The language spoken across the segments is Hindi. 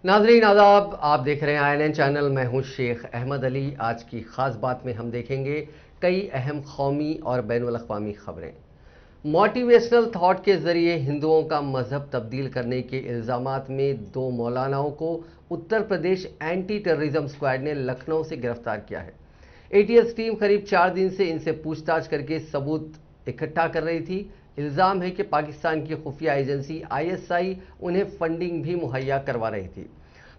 नाजरीन आदाब, आप देख रहे हैं INN चैनल। मैं हूं शेख अहमद अली। आज की खास बात में हम देखेंगे कई अहम कौमी और बैनुल अक़वामी खबरें। मोटिवेशनल थॉट के जरिए हिंदुओं का मजहब तब्दील करने के इल्ज़ामात में 2 मौलानाओं को Uttar Pradesh anti terrorism squad ने लखनऊ से गिरफ्तार किया है। ATS टीम करीब 4 दिन से इनसे पूछताछ करके सबूत इकट्ठा कर रही थी। इल्ज़ाम है कि पाकिस्तान की खुफिया एजेंसी ISI उन्हें फंडिंग भी मुहैया करवा रही थी।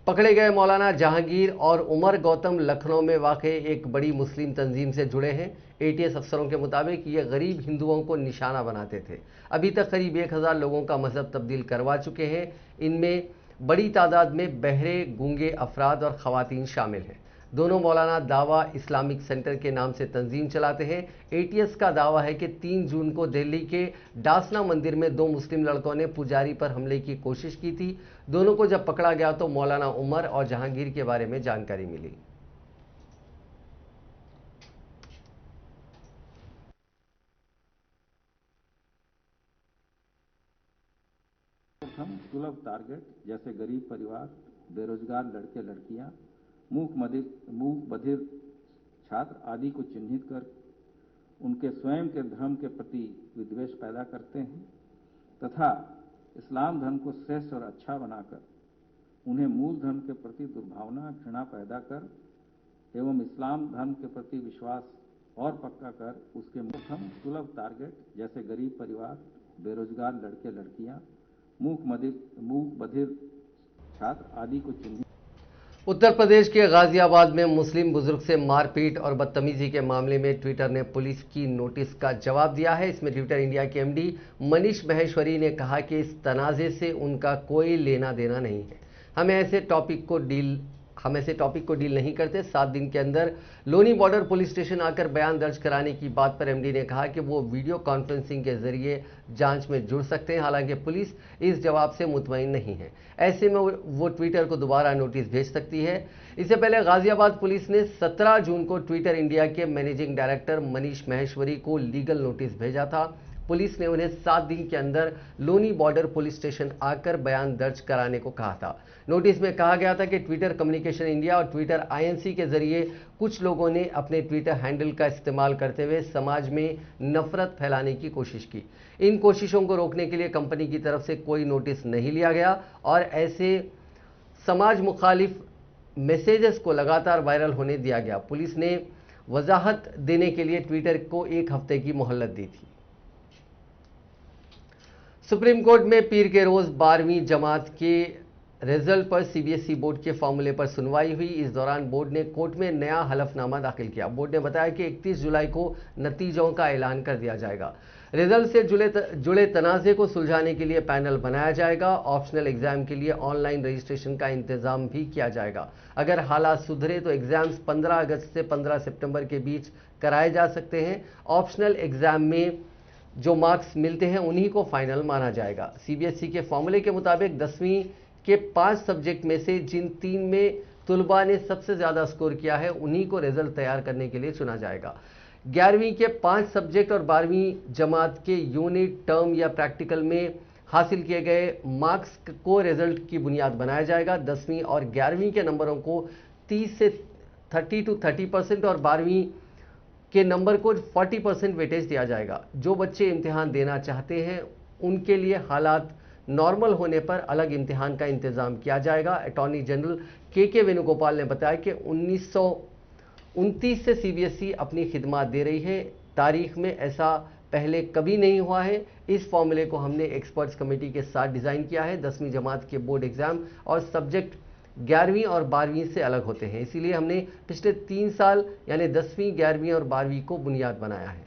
पकड़े गए मौलाना जहांगीर और उमर गौतम लखनऊ में वाक़ एक बड़ी मुस्लिम तंजीम से जुड़े हैं। ATS अफसरों के मुताबिक ये गरीब हिंदुओं को निशाना बनाते थे। अभी तक करीब 1000 लोगों का मजहब तब्दील करवा चुके हैं। इनमें बड़ी तादाद में बहरे, गूंगे अफराद और ख़वातीन शामिल हैं। दोनों मौलाना दावा इस्लामिक सेंटर के नाम से तंजीम चलाते हैं। ATS का दावा है कि 3 जून को दिल्ली के डासना मंदिर में 2 मुस्लिम लड़कों ने पुजारी पर हमले की कोशिश की थी। दोनों को जब पकड़ा गया तो मौलाना उमर और जहांगीर के बारे में जानकारी मिली। हम सुलभ टारगेट जैसे गरीब परिवार, बेरोजगार लड़के लड़कियां, मूक बधिर छात्र आदि को चिन्हित कर उनके स्वयं के धर्म के प्रति विद्वेष पैदा करते हैं तथा इस्लाम धर्म को श्रेष्ठ और अच्छा बनाकर उन्हें मूल धर्म के प्रति दुर्भावना, घृणा पैदा कर एवं इस्लाम धर्म के प्रति विश्वास और पक्का कर उसके हम सुलभ टारगेट जैसे गरीब परिवार, बेरोजगार लड़के लड़कियां, मूक बधिर छात्र आदि को चिन्हित। उत्तर प्रदेश के गाजियाबाद में मुस्लिम बुजुर्ग से मारपीट और बदतमीजी के मामले में ट्विटर ने पुलिस की नोटिस का जवाब दिया है। इसमें ट्विटर इंडिया के MD मनीष महेश्वरी ने कहा कि इस तनाज़े से उनका कोई लेना देना नहीं है। हम ऐसे टॉपिक को डील नहीं करते। 7 दिन के अंदर लोनी बॉर्डर पुलिस स्टेशन आकर बयान दर्ज कराने की बात पर MD ने कहा कि वो वीडियो कॉन्फ्रेंसिंग के जरिए जांच में जुड़ सकते हैं। हालांकि पुलिस इस जवाब से मुतमईन नहीं है। ऐसे में वो ट्विटर को दोबारा नोटिस भेज सकती है। इससे पहले गाजियाबाद पुलिस ने 17 जून को ट्विटर इंडिया के मैनेजिंग डायरेक्टर मनीष महेश्वरी को लीगल नोटिस भेजा था। पुलिस ने उन्हें 7 दिन के अंदर लोनी बॉर्डर पुलिस स्टेशन आकर बयान दर्ज कराने को कहा था। नोटिस में कहा गया था कि ट्विटर कम्युनिकेशन इंडिया और ट्विटर INC के जरिए कुछ लोगों ने अपने ट्विटर हैंडल का इस्तेमाल करते हुए समाज में नफरत फैलाने की कोशिश की। इन कोशिशों को रोकने के लिए कंपनी की तरफ से कोई नोटिस नहीं लिया गया और ऐसे समाज मुखालिफ मैसेजेस को लगातार वायरल होने दिया गया। पुलिस ने वजाहत देने के लिए ट्विटर को 1 हफ्ते की मोहलत दी थी। सुप्रीम कोर्ट में पीर के रोज 12वीं जमात के रिजल्ट पर CBSE बोर्ड के फॉर्मूले पर सुनवाई हुई। इस दौरान बोर्ड ने कोर्ट में नया हलफनामा दाखिल किया। बोर्ड ने बताया कि 31 जुलाई को नतीजों का ऐलान कर दिया जाएगा। रिजल्ट से जुड़े तनाज़े को सुलझाने के लिए पैनल बनाया जाएगा। ऑप्शनल एग्जाम के लिए ऑनलाइन रजिस्ट्रेशन का इंतजाम भी किया जाएगा। अगर हालात सुधरे तो एग्जाम्स 15 अगस्त से 15 सितंबर के बीच कराए जा सकते हैं। ऑप्शनल एग्जाम में जो मार्क्स मिलते हैं उन्हीं को फाइनल माना जाएगा। CBSE के फॉर्मूले के मुताबिक 10वीं के 5 सब्जेक्ट में से जिन 3 में तुलबा ने सबसे ज़्यादा स्कोर किया है उन्हीं को रिजल्ट तैयार करने के लिए चुना जाएगा। 11वीं के 5 सब्जेक्ट और 12वीं जमात के यूनिट, टर्म या प्रैक्टिकल में हासिल किए गए मार्क्स को रिजल्ट की बुनियाद बनाया जाएगा। 10वीं और 11वीं के नंबरों को 30 से 30% और 12वीं के नंबर को 40% वेटेज दिया जाएगा। जो बच्चे इम्तिहान देना चाहते हैं उनके लिए हालात नॉर्मल होने पर अलग इम्तिहान का इंतजाम किया जाएगा। अटॉर्नी जनरल के वेणुगोपाल ने बताया कि 1929 से CBSE अपनी खिदमात दे रही है। तारीख में ऐसा पहले कभी नहीं हुआ है। इस फॉर्मूले को हमने एक्सपर्ट्स कमेटी के साथ डिज़ाइन किया है। 10वीं जमात के बोर्ड एग्जाम और सब्जेक्ट 11वीं और 12वीं से अलग होते हैं। इसीलिए हमने पिछले 3 साल यानी 10वीं, 11वीं और 12वीं को बुनियाद बनाया है।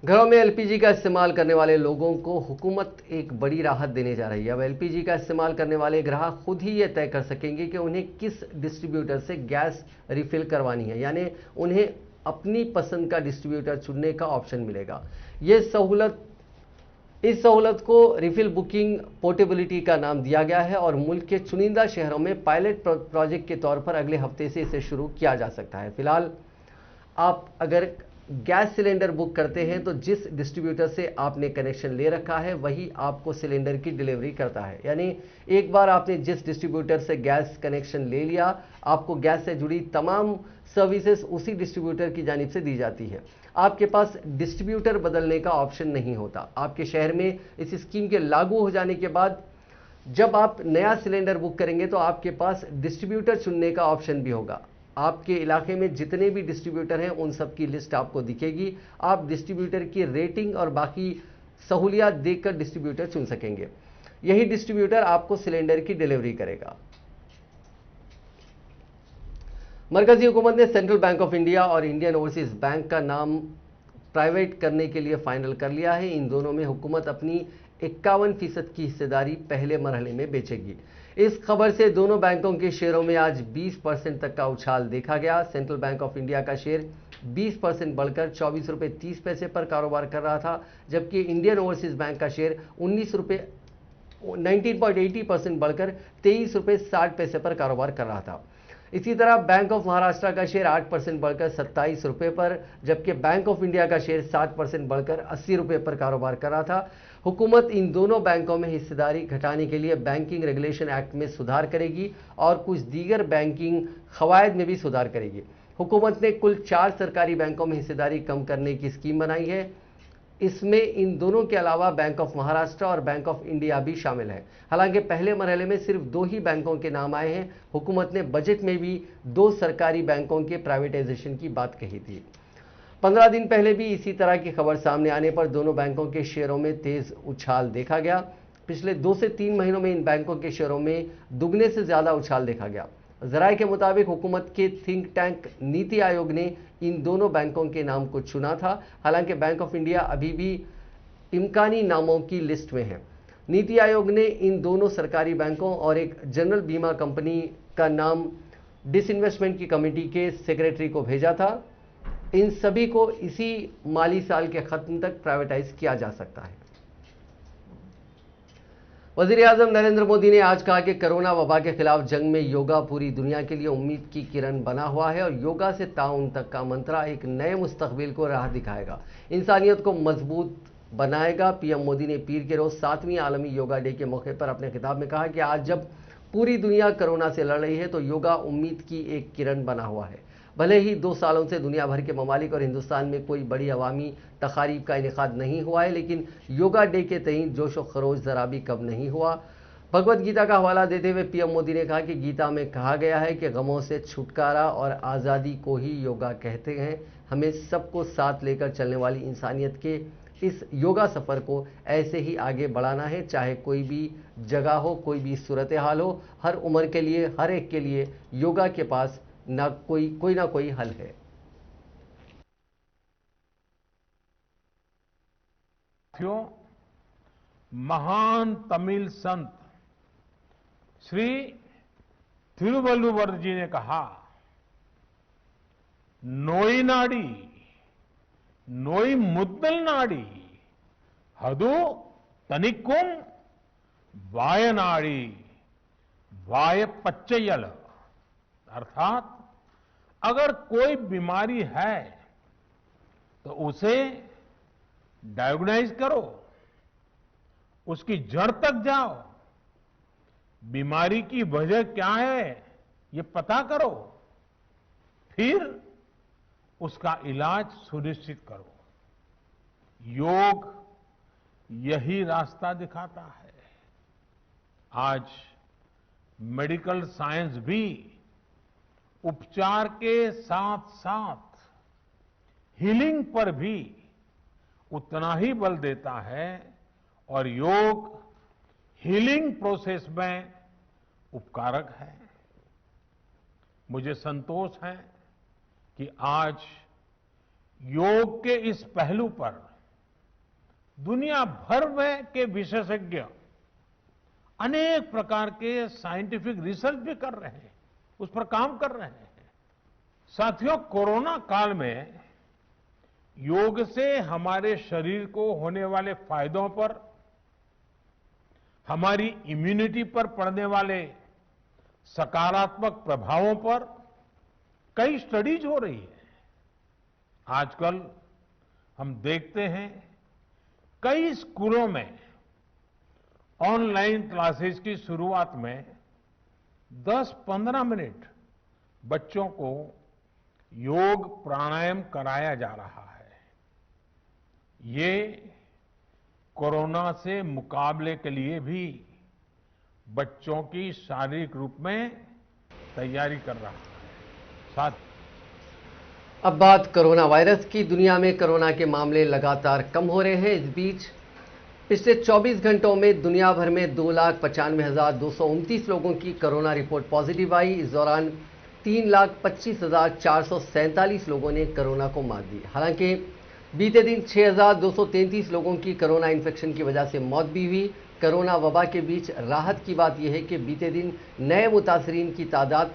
घरों में LPG का इस्तेमाल करने वाले लोगों को हुकूमत एक बड़ी राहत देने जा रही है। अब LPG का इस्तेमाल करने वाले ग्राहक खुद ही ये तय कर सकेंगे कि उन्हें किस डिस्ट्रीब्यूटर से गैस रिफिल करवानी है, यानी उन्हें अपनी पसंद का डिस्ट्रीब्यूटर चुनने का ऑप्शन मिलेगा। इस सहूलत को रिफिल बुकिंग पोर्टेबिलिटी का नाम दिया गया है और मुल्क के चुनिंदा शहरों में पायलट प्रोजेक्ट के तौर पर अगले हफ्ते से इसे शुरू किया जा सकता है। फिलहाल आप अगर गैस सिलेंडर बुक करते हैं तो जिस डिस्ट्रीब्यूटर से आपने कनेक्शन ले रखा है वही आपको सिलेंडर की डिलीवरी करता है। यानी एक बार आपने जिस डिस्ट्रीब्यूटर से गैस कनेक्शन ले लिया, आपको गैस से जुड़ी तमाम सर्विसेज उसी डिस्ट्रीब्यूटर की जानिब से दी जाती है। आपके पास डिस्ट्रीब्यूटर बदलने का ऑप्शन नहीं होता। आपके शहर में इस स्कीम के लागू हो जाने के बाद जब आप नया सिलेंडर बुक करेंगे तो आपके पास डिस्ट्रीब्यूटर चुनने का ऑप्शन भी होगा। आपके इलाके में जितने भी डिस्ट्रीब्यूटर हैं उन सब की लिस्ट आपको दिखेगी। आप डिस्ट्रीब्यूटर की रेटिंग और बाकी सहूलियात देखकर डिस्ट्रीब्यूटर चुन सकेंगे। यही डिस्ट्रीब्यूटर आपको सिलेंडर की डिलीवरी करेगा। मरकजी हुकूमत ने सेंट्रल बैंक ऑफ इंडिया और इंडियन ओवरसीज बैंक का नाम प्राइवेट करने के लिए फाइनल कर लिया है। इन दोनों में हुकूमत अपनी 51% की हिस्सेदारी पहले मरहले में बेचेगी। इस खबर से दोनों बैंकों के शेयरों में आज 20% तक का उछाल देखा गया। सेंट्रल बैंक ऑफ इंडिया का शेयर 20% बढ़कर 24 रुपये 30 पैसे पर कारोबार कर रहा था, जबकि इंडियन ओवरसीज बैंक का शेयर 19.80% बढ़कर 23 रुपये 60 पैसे पर कारोबार कर रहा था। इसी तरह बैंक ऑफ महाराष्ट्र का शेयर 8% बढ़कर 27 रुपये पर, जबकि बैंक ऑफ इंडिया का शेयर 7% बढ़कर 80 रुपये पर कारोबार कर रहा था। हुकूमत इन दोनों बैंकों में हिस्सेदारी घटाने के लिए बैंकिंग रेगुलेशन एक्ट में सुधार करेगी और कुछ दीगर बैंकिंग खवायद में भी सुधार करेगी। हुकूमत ने कुल 4 सरकारी बैंकों में हिस्सेदारी कम करने की स्कीम बनाई है। इसमें इन दोनों के अलावा बैंक ऑफ महाराष्ट्र और बैंक ऑफ इंडिया भी शामिल है। हालांकि पहले मरहले में सिर्फ 2 ही बैंकों के नाम आए हैं। हुकूमत ने बजट में भी 2 सरकारी बैंकों के प्राइवेटाइजेशन की बात कही थी। 15 दिन पहले भी इसी तरह की खबर सामने आने पर दोनों बैंकों के शेयरों में तेज उछाल देखा गया। पिछले 2 से 3 महीनों में इन बैंकों के शेयरों में दुगने से ज्यादा उछाल देखा गया। जराये के मुताबिक हुकूमत के थिंक टैंक नीति आयोग ने इन दोनों बैंकों के नाम को चुना था। हालांकि बैंक ऑफ इंडिया अभी भी इम्कानी नामों की लिस्ट में है। नीति आयोग ने इन दोनों सरकारी बैंकों और एक जनरल बीमा कंपनी का नाम डिसइन्वेस्टमेंट की कमेटी के सेक्रेटरी को भेजा था। इन सभी को इसी माली साल के खत्म तक प्राइवेटाइज किया जा सकता है। वज़ीर-ए-आज़म नरेंद्र मोदी ने आज कहा कि कोरोना वबा के खिलाफ जंग में योगा पूरी दुनिया के लिए उम्मीद की किरण बना हुआ है और योगा से ताउन तक का मंत्रा एक नए मुस्तकबिल को राह दिखाएगा, इंसानियत को मजबूत बनाएगा। पीएम मोदी ने पीर के रोज 7वीं आलमी योगा डे के मौके पर अपने खिताब में कहा कि आज जब पूरी दुनिया कोरोना से लड़ रही है तो योगा उम्मीद की एक किरण बना हुआ है। भले ही 2 सालों से दुनिया भर के ममालिक और हिंदुस्तान में कोई बड़ी अवामी तकारीब का इनेकाद नहीं हुआ है, लेकिन योगा डे के तहत जोश व खरोश ज़रा भी कम नहीं हुआ। भगवत गीता का हवाला देते हुए पीएम मोदी ने कहा कि गीता में कहा गया है कि गमों से छुटकारा और आज़ादी को ही योगा कहते हैं। हमें सबको साथ लेकर चलने वाली इंसानियत के इस योगा सफ़र को ऐसे ही आगे बढ़ाना है, चाहे कोई भी जगह हो, कोई भी सूरत हाल हो। हर उम्र के लिए, हर एक के लिए योगा के पास कोई ना कोई हल है। महान तमिल संत श्री तिरुवल्लुवर जी ने कहा, नोई नाडी नोई मुद्दल नाडी हदु तनिक्कुम वायनाडी वाय पच्चयल। अर्थात अगर कोई बीमारी है तो उसे डायग्नाइज करो, उसकी जड़ तक जाओ, बीमारी की वजह क्या है ये पता करो, फिर उसका इलाज सुनिश्चित करो। योग यही रास्ता दिखाता है। आज मेडिकल साइंस भी उपचार के साथ साथ हीलिंग पर भी उतना ही बल देता है और योग हीलिंग प्रोसेस में उपकारक है। मुझे संतोष है कि आज योग के इस पहलू पर दुनिया भर में के विशेषज्ञ अनेक प्रकार के साइंटिफिक रिसर्च भी कर रहे हैं, उस पर काम कर रहे हैं। साथियों, कोरोना काल में योग से हमारे शरीर को होने वाले फायदों पर, हमारी इम्यूनिटी पर पड़ने वाले सकारात्मक प्रभावों पर कई स्टडीज हो रही है। आजकल हम देखते हैं कई स्कूलों में ऑनलाइन क्लासेस की शुरुआत में 10-15 मिनट बच्चों को योग प्राणायाम कराया जा रहा है। ये कोरोना से मुकाबले के लिए भी बच्चों की शारीरिक रूप में तैयारी कर रहा है। साथ अब बात कोरोना वायरस की। दुनिया में कोरोना के मामले लगातार कम हो रहे हैं। इस बीच पिछले 24 घंटों में दुनिया भर में 2,95,229 लोगों की कोरोना रिपोर्ट पॉजिटिव आई। इस दौरान 3,25,447 लोगों ने कोरोना को मात दी। हालांकि बीते दिन 6,233 लोगों की कोरोना इन्फेक्शन की वजह से मौत भी हुई। कोरोना वबा के बीच राहत की बात यह है कि बीते दिन नए मुतासरीन की तादाद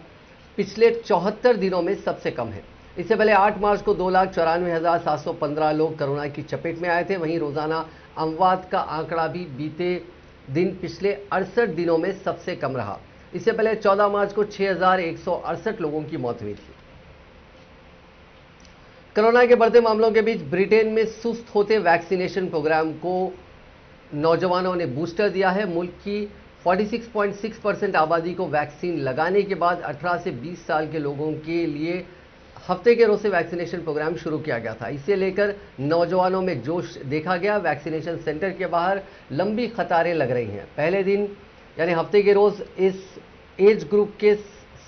पिछले 74 दिनों में सबसे कम है। इससे पहले 8 मार्च को 2,94,715 लोग कोरोना की चपेट में आए थे। वहीं रोजाना अमवात का आंकड़ा भी बीते दिन पिछले 68 दिनों में सबसे कम रहा। इससे पहले 14 मार्च को 6,168 लोगों की मौत हुई थी। कोरोना के बढ़ते मामलों के बीच ब्रिटेन में सुस्त होते वैक्सीनेशन प्रोग्राम को नौजवानों ने बूस्टर दिया है। मुल्क की 46.6% आबादी को वैक्सीन लगाने के बाद 18 से 20 साल के लोगों के लिए हफ्ते के रोज से वैक्सीनेशन प्रोग्राम शुरू किया गया था। इसे लेकर नौजवानों में जोश देखा गया। वैक्सीनेशन सेंटर के बाहर लंबी कतारें लग रही हैं। पहले दिन यानी हफ्ते के रोज इस एज ग्रुप के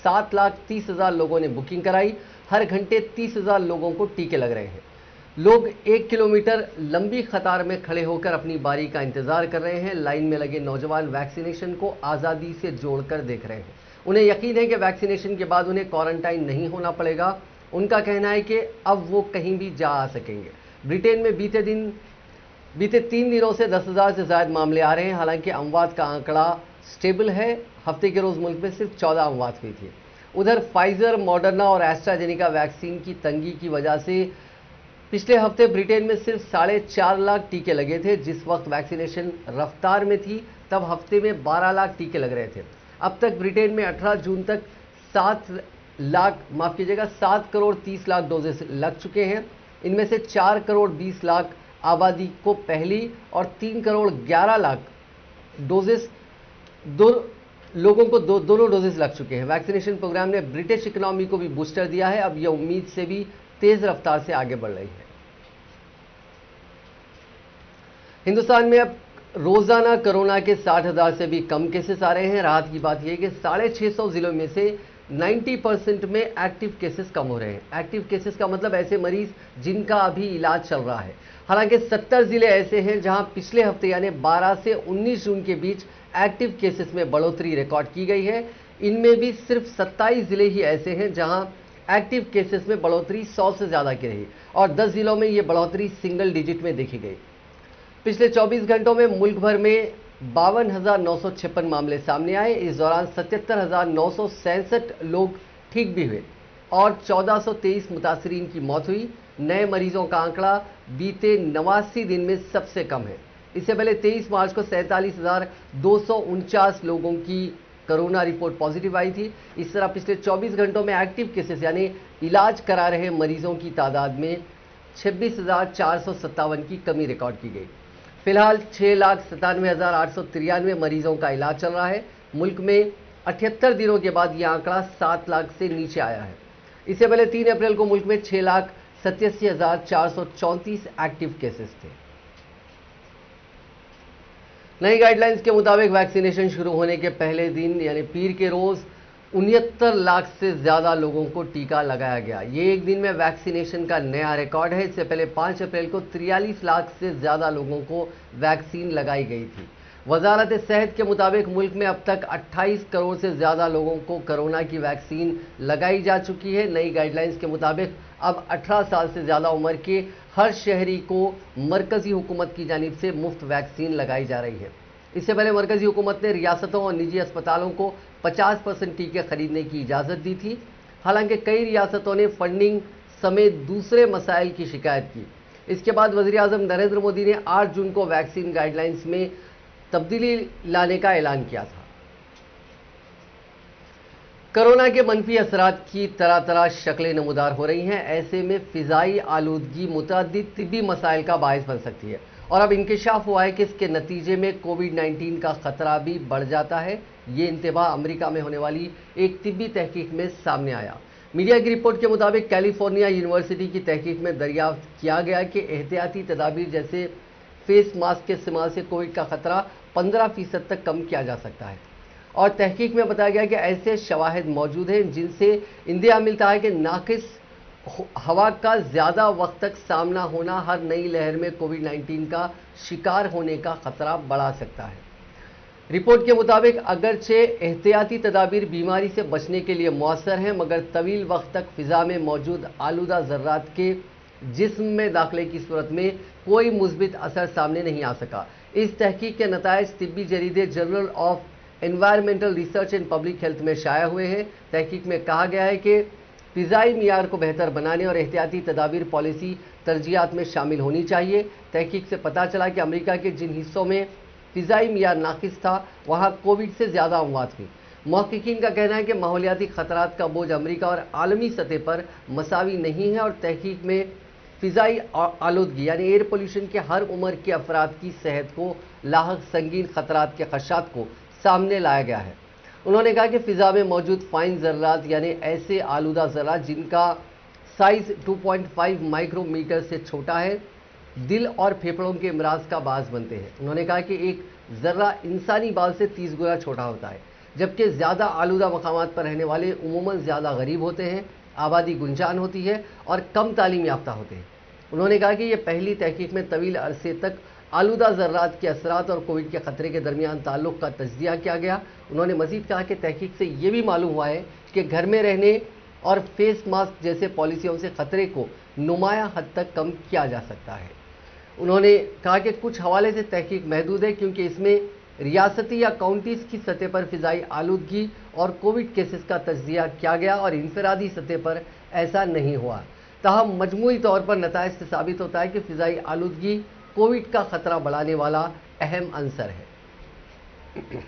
7,30,000 लोगों ने बुकिंग कराई। हर घंटे 30,000 लोगों को टीके लग रहे हैं। लोग 1 किलोमीटर लंबी कतार में खड़े होकर अपनी बारी का इंतजार कर रहे हैं। लाइन में लगे नौजवान वैक्सीनेशन को आज़ादी से जोड़कर देख रहे हैं। उन्हें यकीन है कि वैक्सीनेशन के बाद उन्हें क्वारंटाइन नहीं होना पड़ेगा। उनका कहना है कि अब वो कहीं भी जा आ सकेंगे। ब्रिटेन में बीते 3 दिनों से 10,000 से ज्यादा मामले आ रहे हैं। हालांकि अमवात का आंकड़ा स्टेबल है। हफ्ते के रोज मुल्क में सिर्फ 14 अमवात हुई थी। उधर फाइजर, मॉडर्ना और एस्ट्राजेनेका वैक्सीन की तंगी की वजह से पिछले हफ्ते ब्रिटेन में सिर्फ 4.5 लाख टीके लगे थे। जिस वक्त वैक्सीनेशन रफ्तार में थी तब हफ्ते में 12 लाख टीके लग रहे थे। अब तक ब्रिटेन में 18 जून तक 7 करोड़ 30 लाख डोजेस लग चुके हैं। इनमें से 4 करोड़ 20 लाख आबादी को पहली और 3 करोड़ 11 लाख डोजेस लोगों को दोनों डोजेस लग चुके हैं। वैक्सीनेशन प्रोग्राम ने ब्रिटिश इकोनॉमी को भी बूस्टर दिया है। अब यह उम्मीद से भी तेज रफ्तार से आगे बढ़ रही है। हिंदुस्तान में अब रोजाना कोरोना के 60,000 से भी कम केसेस आ रहे हैं। राहत की बात यह है कि 650 जिलों में से 90% में एक्टिव केसेस कम हो रहे हैं। एक्टिव केसेस का मतलब ऐसे मरीज जिनका अभी इलाज चल रहा है। हालांकि 70 जिले ऐसे हैं जहां पिछले हफ्ते यानी 12 से 19 जून के बीच एक्टिव केसेस में बढ़ोतरी रिकॉर्ड की गई है। इनमें भी सिर्फ 27 जिले ही ऐसे हैं जहां एक्टिव केसेस में बढ़ोतरी 100 से ज्यादा की रही और 10 जिलों में यह बढ़ोतरी सिंगल डिजिट में देखी गई। पिछले 24 घंटों में मुल्क भर में 52,956 मामले सामने आए। इस दौरान 77,967 लोग ठीक भी हुए और 1,423 मुतासरीन की मौत हुई। नए मरीजों का आंकड़ा बीते 89 दिन में सबसे कम है। इससे पहले 23 मार्च को 47,249 लोगों की कोरोना रिपोर्ट पॉजिटिव आई थी। इस तरह पिछले 24 घंटों में एक्टिव केसेस यानी इलाज करा रहे मरीजों की तादाद में 26,457 की कमी रिकॉर्ड की गई। फिलहाल 6,97,893 मरीजों का इलाज चल रहा है। मुल्क में 78 दिनों के बाद यह आंकड़ा 7 लाख से नीचे आया है। इससे पहले 3 अप्रैल को मुल्क में 6,87,434 एक्टिव केसेस थे। नई गाइडलाइंस के मुताबिक वैक्सीनेशन शुरू होने के पहले दिन यानी पीर के रोज 69 लाख से ज्यादा लोगों को टीका लगाया गया। ये एक दिन में वैक्सीनेशन का नया रिकॉर्ड है। इससे पहले 5 अप्रैल को 43 लाख से ज्यादा लोगों को वैक्सीन लगाई गई थी। वजारत सेहत के मुताबिक मुल्क में अब तक 28 करोड़ से ज्यादा लोगों को कोरोना की वैक्सीन लगाई जा चुकी है। नई गाइडलाइंस के मुताबिक अब 18 साल से ज्यादा उम्र के हर शहरी को मरकजी हुकूमत की जानिब से मुफ्त वैक्सीन लगाई जा रही है। इससे पहले मरकजी हुकूमत ने रियासतों और निजी अस्पतालों को 50% टीके खरीदने की इजाज़त दी थी। हालांकि कई रियासतों ने फंडिंग समेत दूसरे मसाइल की शिकायत की। इसके बाद वज़ीर-ए-आज़म नरेंद्र मोदी ने 8 जून को वैक्सीन गाइडलाइंस में तब्दीली लाने का ऐलान किया था। कोरोना के मनफी असरात की तरह तरह शक्लें नमूदार हो रही हैं। ऐसे में फिजाई आलूदगी मुतअद्दिद तिब्बी मसाइल का बायस बन सकती है और अब इंकशाफ हुआ है कि इसके नतीजे में कोविड-19 का खतरा भी बढ़ जाता है। ये इंतबाह अमेरिका में होने वाली एक तिब्बी तहकीक में सामने आया। मीडिया की रिपोर्ट के मुताबिक कैलिफोर्निया यूनिवर्सिटी की तहकीक में दरियाफ्त किया गया कि एहतियाती तदाबीर जैसे फेस मास्क के इस्तेमाल से कोविड का खतरा 15% तक कम किया जा सकता है। और तहकीक में बताया गया कि ऐसे शवाहिद मौजूद हैं जिनसे इंदिया मिलता है कि नाकिस हवा का ज़्यादा वक्त तक सामना होना हर नई लहर में कोविड-19 का शिकार होने का खतरा बढ़ा सकता है। रिपोर्ट के मुताबिक अगरचे एहतियाती तदाबीर बीमारी से बचने के लिए मौसर हैं, मगर तवील वक्त तक फिजा में मौजूद आलूदा ज़र्रात के जिस्म में दाखिले की सूरत में कोई मुस्बित असर सामने नहीं आ सका। इस तहकीक के नताइज तिब्बी जरीदे journal of environmental research and public health में शाया हुए हैं। तहकीक में कहा गया है कि फिजाई मियार को बेहतर बनाने और एहतियाती तदाबीर पॉलिसी तरजीहात में शामिल होनी चाहिए। तहकीक से पता चला कि अमेरिका के जिन हिस्सों में फिजाई मियार नाकिस था वहां कोविड से ज़्यादा अमवात हुई। महक़क़ीन का कहना है कि माहौलियाती खतरात का बोझ अमेरिका और आलमी सतह पर मसावी नहीं है और तहकीक में फिजाई आलूदगी यानी एयर पोल्यूशन के हर उम्र के अफराद की सेहत को लाहक संगीन खतरात के खदशात को सामने लाया गया है। उन्होंने कहा कि फिजा में मौजूद फाइन ज़र्रात यानी ऐसे आलूदा ज़र्रात जिनका साइज 2.5 माइक्रोमीटर से छोटा है, दिल और फेफड़ों के अमराज का बास बनते हैं। उन्होंने कहा कि एक ज़र्रा इंसानी बाल से 30 गुना छोटा होता है, जबकि ज़्यादा आलूदा मकामात पर रहने वाले उमूमन ज़्यादा गरीब होते हैं, आबादी गुंजान होती है और कम तालीम याफ्ता होते हैं। उन्होंने कहा कि यह पहली तहकीक में तवील अरसे तक आलूदा ज़र्रात के असरात और कोविड के ख़तरे के दरमियान ताल्लुक़ का तज्ज़िया किया गया। उन्होंने मज़ीद कहा कि तहकीक से ये भी मालूम हुआ है कि घर में रहने और फेस मास्क जैसे पॉलिसियों से ख़तरे को नुमाया हद तक कम किया जा सकता है। उन्होंने कहा कि कुछ हवाले से तहकीक महदूद है क्योंकि इसमें रियासती या काउंटीज़ की सतह पर फ़िज़ाई आलूदगी और कोविड केसेस का तज्ज़िया किया गया और इनफरादी सतह पर ऐसा नहीं हुआ। ताहम मजमूई तौर पर नताइज से साबित होता है कि फ़िज़ाई आलूदगी कोविड का खतरा बढ़ाने वाला अहम अंसर है।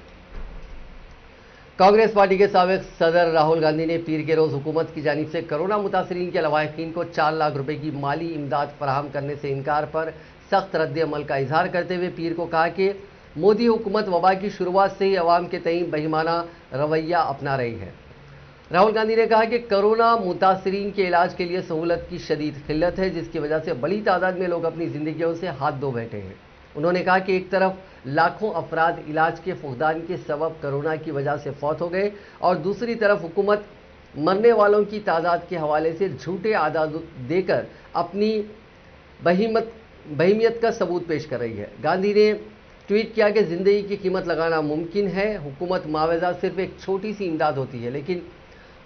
कांग्रेस पार्टी के साबिक़ सदर राहुल गांधी ने पीर के रोज़ हुकूमत की जानिब से कोरोना मुतासरीन के लवाहिकीन को 4 लाख रुपए की माली इमदाद फराहम करने से इनकार पर सख्त रद्द-ए-अमल का इजहार करते हुए पीर को कहा कि मोदी हुकूमत वबा की शुरुआत से ही अवाम के तईं बेईमाना रवैया अपना रही है। राहुल गांधी ने कहा कि कोरोना मुतासरीन के इलाज के लिए सहूलत की शदीद किल्लत है, जिसकी वजह से बड़ी तादाद में लोग अपनी ज़िंदगियों से हाथ धो बैठे हैं। उन्होंने कहा कि एक तरफ लाखों अफराद इलाज के फुकदान के सबब कोरोना की वजह से फौत हो गए और दूसरी तरफ हुकूमत मरने वालों की तादाद के हवाले से झूठे आदाद देकर अपनी बहीमियत का सबूत पेश कर रही है। गांधी ने ट्वीट किया कि ज़िंदगी की कीमत लगाना मुमकिन है, हुकूमत मुआवजा सिर्फ एक छोटी सी इमदाद होती है, लेकिन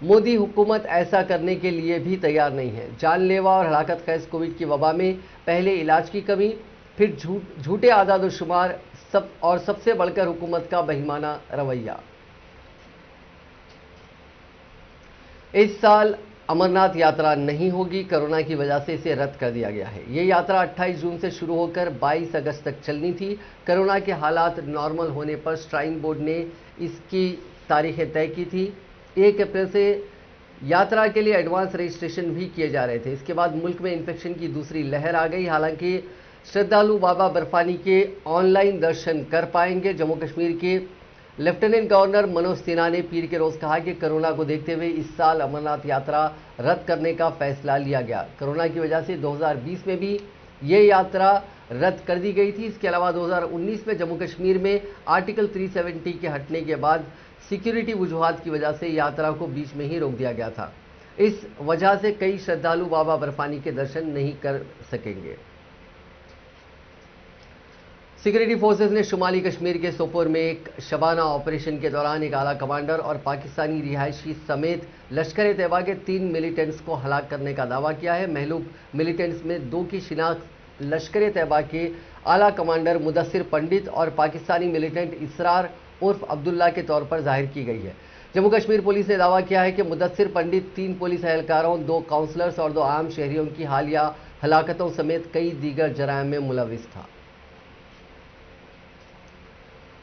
मोदी हुकूमत ऐसा करने के लिए भी तैयार नहीं है। जानलेवा और हलाकत खैज कोविड की वबा में पहले इलाज की कमी, फिर झूठे आदाद शुमार और सबसे बढ़कर हुकूमत का बेईमाना रवैया। इस साल अमरनाथ यात्रा नहीं होगी, कोरोना की वजह से इसे रद्द कर दिया गया है। ये यात्रा 28 जून से शुरू होकर 22 अगस्त तक चलनी थी। कोरोना के हालात नॉर्मल होने पर श्राइन बोर्ड ने इसकी तारीखें तय की थी। 1 अप्रैल से यात्रा के लिए एडवांस रजिस्ट्रेशन भी किए जा रहे थे। इसके बाद मुल्क में इन्फेक्शन की दूसरी लहर आ गई। हालांकि श्रद्धालु बाबा बर्फानी के ऑनलाइन दर्शन कर पाएंगे। जम्मू कश्मीर के लेफ्टिनेंट गवर्नर मनोज सिन्हा ने पीर के रोज़ कहा कि कोरोना को देखते हुए इस साल अमरनाथ यात्रा रद्द करने का फैसला लिया गया। कोरोना की वजह से 2020 में भी ये यात्रा रद्द कर दी गई थी। इसके अलावा 2019 में जम्मू कश्मीर में आर्टिकल 370 के हटने के बाद सिक्योरिटी वजूहात की वजह से यात्रा को बीच में ही रोक दिया गया था। इस वजह से कई श्रद्धालु बाबा बर्फानी के दर्शन नहीं कर सकेंगे। सिक्योरिटी फोर्सेज ने शुमाली कश्मीर के सोपोर में एक शबाना ऑपरेशन के दौरान एक आला कमांडर और पाकिस्तानी रिहायशी समेत लश्कर तैयबा के 3 मिलिटेंट्स को हलाक करने का दावा किया है। महलूक मिलिटेंट्स में 2 की शिनाख्त लश्कर तैयबा के आला कमांडर मुदस्सिर पंडित और पाकिस्तानी मिलिटेंट इसरार उर्फ अब्दुल्ला के तौर पर जाहिर की गई है। जम्मू कश्मीर पुलिस ने दावा किया है कि मुदस्सिर पंडित 3 पुलिस एहलकारों, 2 काउंसलर्स और 2 आम शहरियों की हालिया हलाकतों समेत कई दीगर जराइम में मुलविस था।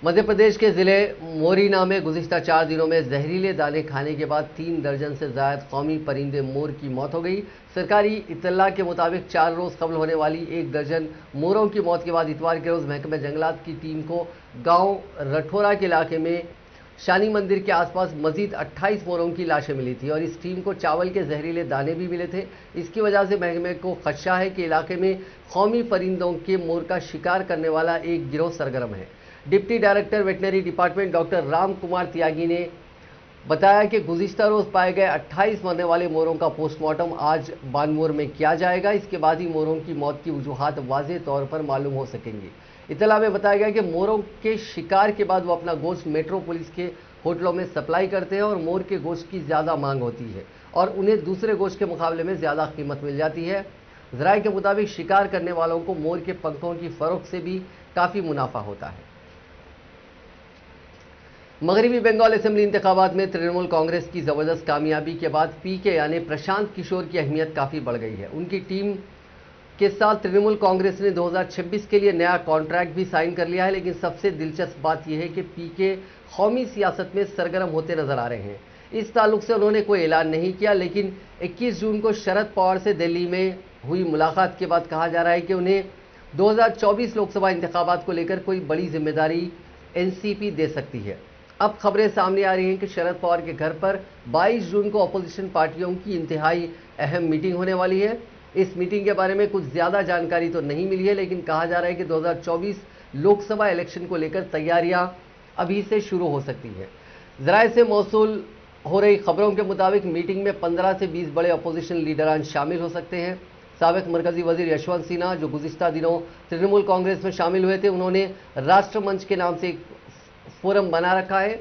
मध्य प्रदेश के जिले मोरिना में गुज़िश्ता 4 दिनों में जहरीले दाने खाने के बाद 3 दर्जन से ज्यादा कौमी परिंदे मोर की मौत हो गई। सरकारी इत्तला के मुताबिक 4 रोज कबल होने वाली 1 दर्जन मोरों की मौत के बाद इतवार के रोज महकमे जंगलात की टीम को गांव रठौरा के इलाके में शानी मंदिर के आसपास मजीद 28 मोरों की लाशें मिली थी और इस टीम को चावल के जहरीले दाने भी मिले थे। इसकी वजह से महकमे को खदशा है कि इलाके में कौमी परिंदों के मोर का शिकार करने वाला एक गिरोह सरगर्म है। Deputy director veterinary department doctor Ram Kumar Tyagi ने बताया कि गुज़िश्ता रोज पाए गए 28 मरने वाले मोरों का पोस्टमार्टम आज बानमोर में किया जाएगा। इसके बाद ही मोरों की मौत की वजूहात वाज़ेह तौर पर मालूम हो सकेंगी। इत्तला में बताया गया कि मोरों के शिकार के बाद वो अपना गोश्त मेट्रोपोलिस के होटलों में सप्लाई करते हैं और मोर के गोश्त की ज़्यादा मांग होती है और उन्हें दूसरे गोश्त के मुकाबले में ज़्यादा कीमत मिल जाती है। ज़राए के मुताबिक शिकार करने वालों को मोर के पंखों की फरोख्त से भी काफ़ी मुनाफा होता है। मगरबी बंगाल असेंबली इंतखाबात में तृणमूल कांग्रेस की जबरदस्त कामयाबी के बाद पीके यानी प्रशांत किशोर की अहमियत काफ़ी बढ़ गई है। उनकी टीम के साथ तृणमूल कांग्रेस ने 2026 के लिए नया कॉन्ट्रैक्ट भी साइन कर लिया है। लेकिन सबसे दिलचस्प बात यह है कि पीके कौमी सियासत में सरगर्म होते नजर आ रहे हैं। इस ताल्लुक से उन्होंने कोई ऐलान नहीं किया, लेकिन 21 जून को शरद पवार से दिल्ली में हुई मुलाकात के बाद कहा जा रहा है कि उन्हें 2024 लोकसभा इंतखाबात को लेकर कोई बड़ी जिम्मेदारी एनसीपी दे सकती है। अब खबरें सामने आ रही हैं कि शरद पवार के घर पर 22 जून को अपोजिशन पार्टियों की इंतहाई अहम मीटिंग होने वाली है। इस मीटिंग के बारे में कुछ ज़्यादा जानकारी तो नहीं मिली है, लेकिन कहा जा रहा है कि 2024 लोकसभा इलेक्शन को लेकर तैयारियां अभी से शुरू हो सकती है। ज़राए से मौसूल हो रही खबरों के मुताबिक मीटिंग में 15 से 20 बड़े अपोजिशन लीडरान शामिल हो सकते हैं। साबिक मरकजी वजीर यशवंत सिन्हा, जो गुज़िश्ता दिनों तृणमूल कांग्रेस में शामिल हुए थे, उन्होंने राष्ट्रमंच के नाम से एक फोरम बना रखा है।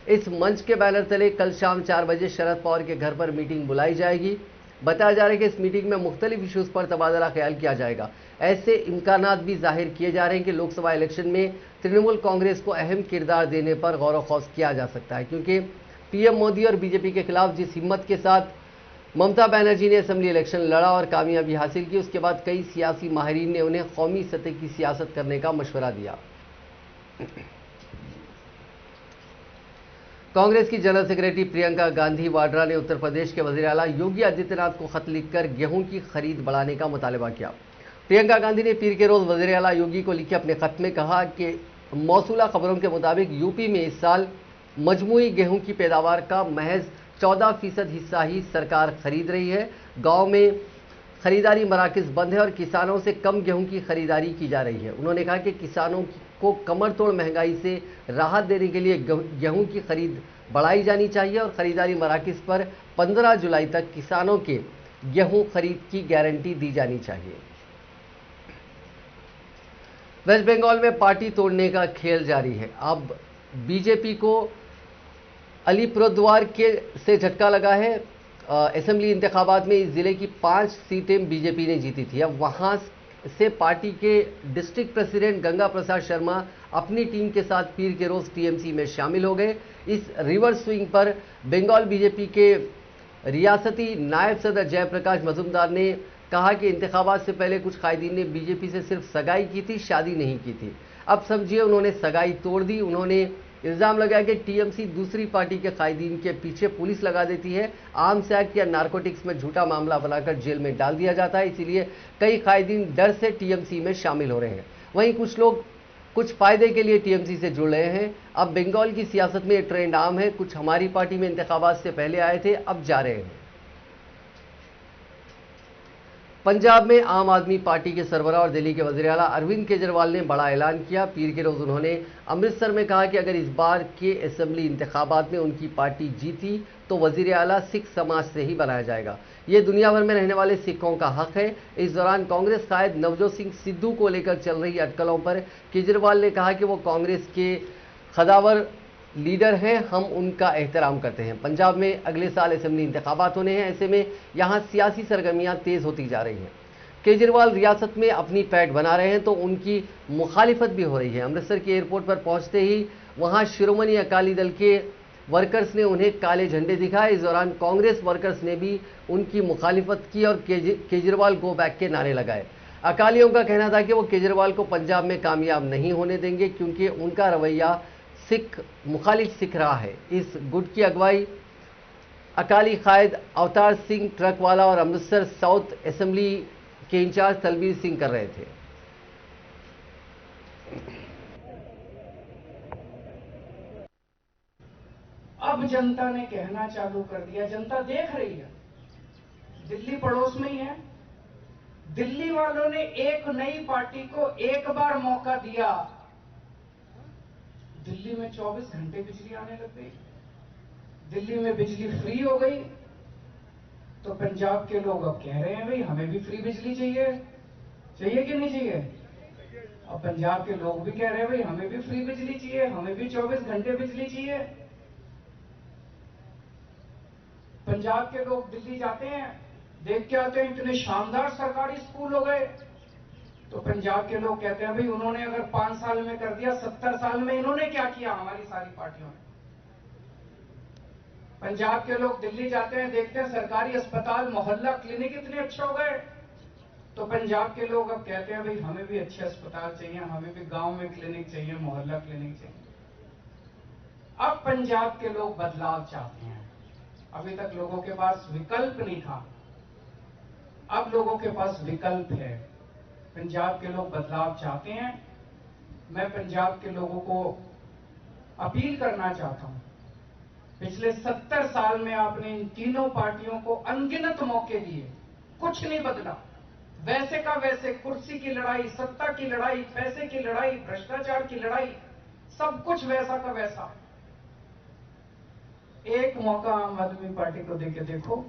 इस मंच के बैनर तले कल शाम 4 बजे शरद पवार के घर पर मीटिंग बुलाई जाएगी। बताया जा रहा है कि इस मीटिंग में मुख्तलिफ इशूज़ पर तबादला ख्याल किया जाएगा। ऐसे इम्कानात भी जाहिर किए जा रहे हैं कि लोकसभा इलेक्शन में तृणमूल कांग्रेस को अहम किरदार देने पर गौर व खौस किया जा सकता है, क्योंकि पीएम मोदी और बीजेपी के खिलाफ जिस हिम्मत के साथ ममता बनर्जी ने असेंबली इलेक्शन लड़ा और कामयाबी हासिल की, उसके बाद कई सियासी माहिरीन ने उन्हें कौमी सतह की सियासत करने का मशवरा दिया। कांग्रेस की जनरल सेक्रेटरी प्रियंका गांधी वाड्रा ने उत्तर प्रदेश के वजीर आला योगी आदित्यनाथ को खत लिखकर गेहूं की खरीद बढ़ाने का मुतालबा किया। प्रियंका गांधी ने पीर के रोज वजीर आला योगी को लिखे अपने खत में कहा कि मौसूला खबरों के मुताबिक यूपी में इस साल मजमूई गेहूं की पैदावार का महज 14% हिस्सा ही सरकार खरीद रही है। गाँव में खरीदारी मराकज बंद है और किसानों से कम गेहूं की खरीदारी की जा रही है। उन्होंने कहा कि किसानों को कमर तोड़ महंगाई से राहत देने के लिए गेहूं की खरीद बढ़ाई जानी चाहिए और खरीदारी मराकज पर 15 जुलाई तक किसानों के गेहूं खरीद की गारंटी दी जानी चाहिए। वेस्ट बंगाल में पार्टी तोड़ने का खेल जारी है। अब बीजेपी को अलीपुरद्वार के से झटका लगा है। असेंबली इंतखाबात में इस जिले की 5 सीटें बीजेपी ने जीती थी। अब वहां से पार्टी के डिस्ट्रिक्ट प्रेसिडेंट गंगा प्रसाद शर्मा अपनी टीम के साथ पीर के रोज टीएमसी में शामिल हो गए। इस रिवर्स स्विंग पर बंगाल बीजेपी के रियासती नायब सदर जयप्रकाश मजूमदार ने कहा कि इंतखाबात से पहले कुछ कायदीन ने बीजेपी से सिर्फ सगाई की थी, शादी नहीं की थी। अब समझिए उन्होंने सगाई तोड़ दी। उन्होंने इल्जाम लगाया कि टीएमसी दूसरी पार्टी के कायदीन के पीछे पुलिस लगा देती है। आर्म्स एक्ट या नारकोटिक्स में झूठा मामला बनाकर जेल में डाल दिया जाता है, इसीलिए कई कायदीन डर से टीएमसी में शामिल हो रहे हैं। वहीं कुछ लोग कुछ फायदे के लिए टीएमसी से जुड़ रहे हैं। अब बंगाल की सियासत में ये ट्रेंड आम है। कुछ हमारी पार्टी में इंतखाबात से पहले आए थे, अब जा रहे हैं। पंजाब में आम आदमी पार्टी के सरबरा और दिल्ली के वज़ीर आला अरविंद केजरीवाल ने बड़ा ऐलान किया। पीर के रोज उन्होंने अमृतसर में कहा कि अगर इस बार के असेंबली इंतखाबात में उनकी पार्टी जीती तो वज़ीर आला सिख समाज से ही बनाया जाएगा। ये दुनिया भर में रहने वाले सिखों का हक है। इस दौरान कांग्रेस कायद नवजोत सिंह सिद्धू को लेकर चल रही अटकलों पर केजरीवाल ने कहा कि वो कांग्रेस के खदावर लीडर हैं, हम उनका एहतराम करते हैं। पंजाब में अगले साल असेंबली इंतखाबात होने हैं, ऐसे में यहाँ सियासी सरगर्मियाँ तेज होती जा रही हैं। केजरीवाल रियासत में अपनी पैठ बना रहे हैं तो उनकी मुखालिफत भी हो रही है। अमृतसर के एयरपोर्ट पर पहुंचते ही वहां शिरोमणि अकाली दल के वर्कर्स ने उन्हें काले झंडे दिखाए। इस दौरान कांग्रेस वर्कर्स ने भी उनकी मुखालिफत की और केजरीवाल गो बैक के नारे लगाए। अकालियों का कहना था कि वो केजरीवाल को पंजाब में कामयाब नहीं होने देंगे क्योंकि उनका रवैया सिख मुखालिफ सिख रहा है। इस गुट की अगुवाई अकाली कायद अवतार सिंह ट्रकवाला और अमृतसर साउथ असेंबली के इंचार्ज तलबीर सिंह कर रहे थे। अब जनता ने कहना चालू कर दिया, जनता देख रही है, दिल्ली पड़ोस में ही है। दिल्ली वालों ने एक नई पार्टी को एक बार मौका दिया, दिल्ली में 24 घंटे बिजली आने लग गई, दिल्ली में बिजली फ्री हो गई। तो पंजाब के लोग अब कह रहे हैं भाई हमें भी फ्री बिजली चाहिए, चाहिए कि नहीं चाहिए? अब पंजाब के लोग भी कह रहे हैं भाई हमें भी फ्री बिजली चाहिए, हमें भी 24 घंटे बिजली चाहिए। पंजाब के लोग दिल्ली जाते हैं, देख के आते हैं इतने शानदार सरकारी स्कूल हो गए, तो पंजाब के लोग कहते हैं भाई उन्होंने अगर 5 साल में कर दिया, 70 साल में इन्होंने क्या किया हमारी सारी पार्टियों ने। पंजाब के लोग दिल्ली जाते हैं, देखते हैं सरकारी अस्पताल मोहल्ला क्लिनिक इतने अच्छे हो गए, तो पंजाब के लोग अब कहते हैं भाई हमें भी अच्छे अस्पताल चाहिए, हमें भी गांव में क्लिनिक चाहिए, मोहल्ला क्लिनिक चाहिए। अब पंजाब के लोग बदलाव चाहते हैं। अभी तक लोगों के पास विकल्प नहीं था, अब लोगों के पास विकल्प है। पंजाब के लोग बदलाव चाहते हैं। मैं पंजाब के लोगों को अपील करना चाहता हूं, पिछले 70 साल में आपने इन तीनों पार्टियों को अनगिनत मौके दिए, कुछ नहीं बदला। वैसे का वैसे कुर्सी की लड़ाई, सत्ता की लड़ाई, पैसे की लड़ाई, भ्रष्टाचार की लड़ाई, सब कुछ वैसा का वैसा। एक मौका आम आदमी पार्टी को देके देखो।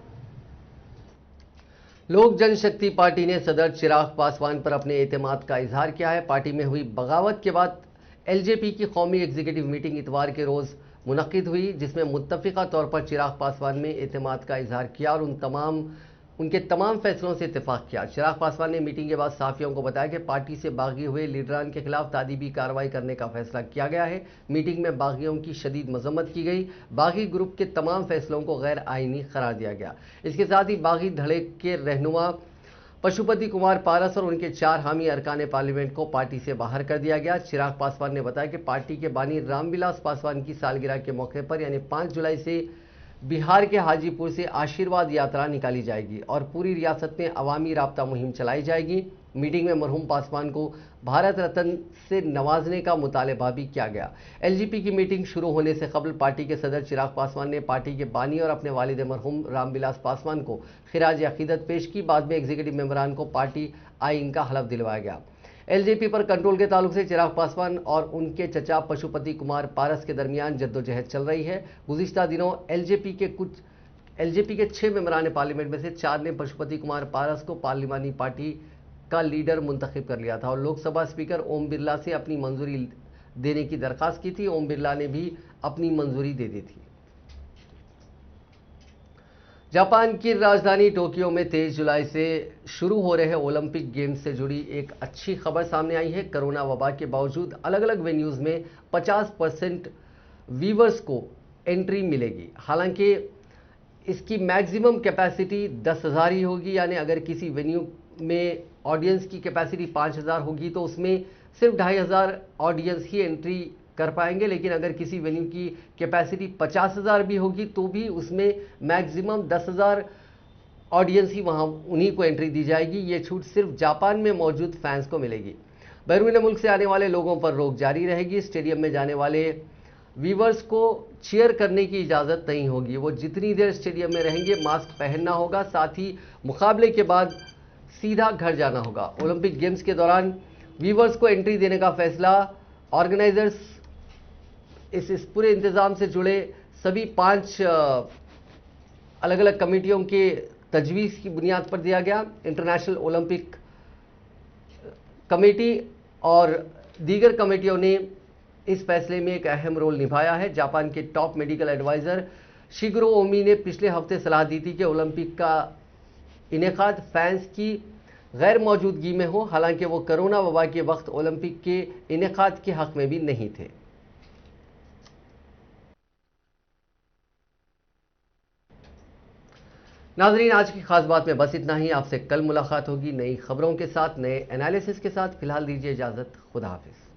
लोक जनशक्ति पार्टी ने सदर चिराग पासवान पर अपने एतमाद का इजहार किया है। पार्टी में हुई बगावत के बाद एलजेपी की कौमी एग्जीक्यूटिव मीटिंग इतवार के रोज मुनक्किद हुई, जिसमें मुत्तफिका तौर पर चिराग पासवान ने एतमाद का इजहार किया और उनके तमाम फैसलों से इत्तेफाक किया। चिराग पासवान ने मीटिंग के बाद सहाफियों को बताया कि पार्टी से बागी हुए लीडरान के खिलाफ तादीबी कार्रवाई करने का फैसला किया गया है। मीटिंग में बागियों की शदीद मजम्मत की गई। बागी ग्रुप के तमाम फैसलों को गैर आईनी करार दिया गया। इसके साथ ही बागी धड़े के रहनुमा पशुपति कुमार पारस और उनके 4 हामी अरकान पार्लियामेंट को पार्टी से बाहर कर दिया गया। चिराग पासवान ने बताया कि पार्टी के बानी रामविलास पासवान की सालगिरह के मौके पर यानी 5 जुलाई से बिहार के हाजीपुर से आशीर्वाद यात्रा निकाली जाएगी और पूरी रियासत में अवामी राब्ता मुहिम चलाई जाएगी। मीटिंग में मरहूम पासवान को भारत रत्न से नवाजने का मुतालबा भी किया गया। एलजेपी की मीटिंग शुरू होने से कबल पार्टी के सदर चिराग पासवान ने पार्टी के बानी और अपने वालिद मरहूम रामविलास पासवान को खिराज अकीदत पेश की। बाद में एग्जीक्यूटिव मेंबरान को पार्टी आइन का हलफ दिलवाया गया। एलजेपी पर कंट्रोल के ताल्लुक से चिराग पासवान और उनके चचा पशुपति कुमार पारस के दरमियान जद्दोजहद चल रही है। गुज़िश्ता दिनों एलजेपी के 6 मेंबरान पार्लियामेंट में से 4 ने पशुपति कुमार पारस को पार्लिमानी पार्टी का लीडर मुंतखब कर लिया था और लोकसभा स्पीकर ओम बिरला से अपनी मंजूरी देने की दरखास्त की थी। ओम बिरला ने भी अपनी मंजूरी दे दी थी। जापान की राजधानी टोक्यो में 23 जुलाई से शुरू हो रहे ओलंपिक गेम्स से जुड़ी एक अच्छी खबर सामने आई है। कोरोना वबा के बावजूद अलग अलग वेन्यूज में 50% व्यूवर्स को एंट्री मिलेगी। हालांकि इसकी मैक्सिमम कैपेसिटी 10,000 ही होगी, यानी अगर किसी वेन्यू में ऑडियंस की कैपेसिटी 5,000 होगी तो उसमें सिर्फ 2,500 ऑडियंस ही एंट्री कर पाएंगे। लेकिन अगर किसी वेन्यू की कैपेसिटी 50,000 भी होगी तो भी उसमें मैक्सिमम 10,000 ऑडियंस ही वहां उन्हीं को एंट्री दी जाएगी। ये छूट सिर्फ जापान में मौजूद फैंस को मिलेगी। बैरून मुल्क से आने वाले लोगों पर रोक जारी रहेगी। स्टेडियम में जाने वाले व्यूवर्स को चीयर करने की इजाज़त नहीं होगी। वो जितनी देर स्टेडियम में रहेंगे मास्क पहनना होगा, साथ ही मुकाबले के बाद सीधा घर जाना होगा। ओलंपिक गेम्स के दौरान व्यूवर्स को एंट्री देने का फैसला ऑर्गेनाइजर्स इस पूरे इंतज़ाम से जुड़े सभी 5 अलग अलग कमेटियों के तजवीज़ की बुनियाद पर दिया गया। इंटरनेशनल ओलंपिक कमेटी और दीगर कमेटियों ने इस फैसले में एक अहम रोल निभाया है। जापान के टॉप मेडिकल एडवाइज़र शिगेरो ओमी ने पिछले हफ्ते सलाह दी थी कि ओलंपिक का इनेकाद फैंस की गैर मौजूदगी में हो। हालांकि वो कोरोना वबा के वक्त ओलंपिक के इनेकाद के हक में भी नहीं थे। नाजरीन, आज की खास बात में बस इतना ही। आपसे कल मुलाकात होगी नई खबरों के साथ, नए एनालिसिस के साथ। फिलहाल दीजिए इजाजत। खुदा हाफिज।